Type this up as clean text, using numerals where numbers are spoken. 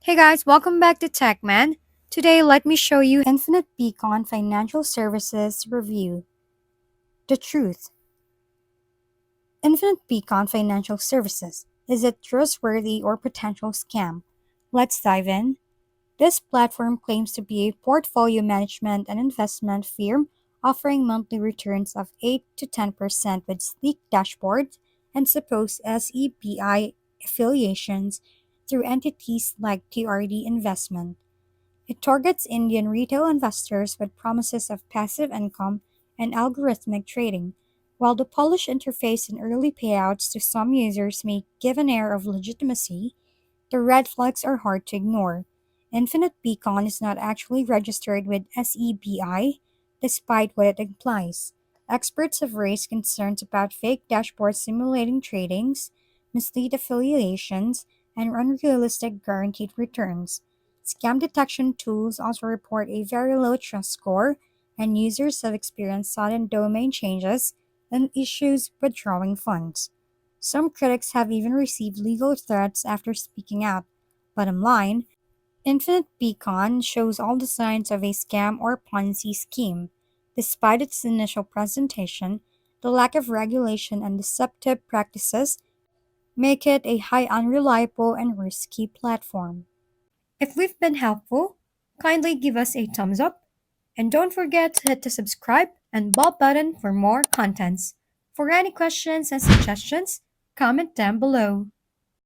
Hey guys, welcome back to TechMan. Today, let me show you Infinite Beacon Financial Services Review. The truth. Infinite Beacon Financial Services. Is it trustworthy or potential scam? Let's dive in. This platform claims to be a portfolio management and investment firm offering monthly returns of 8 to 10% with sleek dashboards and supposed SEBI affiliations through entities like TRD Investment. It targets Indian retail investors with promises of passive income and algorithmic trading. While the polished interface and early payouts to some users may give an air of legitimacy, the red flags are hard to ignore. Infinite Beacon is not actually registered with SEBI, despite what it implies. Experts have raised concerns about fake dashboards simulating tradings, mislead affiliations, and unrealistic guaranteed returns. Scam detection tools also report a very low trust score, and users have experienced sudden domain changes and issues withdrawing funds. Some critics have even received legal threats after speaking out. Bottom line, Infinite Beacon shows all the signs of a scam or Ponzi scheme. Despite its initial presentation, the lack of regulation and deceptive practices make it a high unreliable and risky platform. If we've been helpful, kindly give us a thumbs up and don't forget to hit the subscribe and bell button for more contents. For any questions and suggestions, comment down below.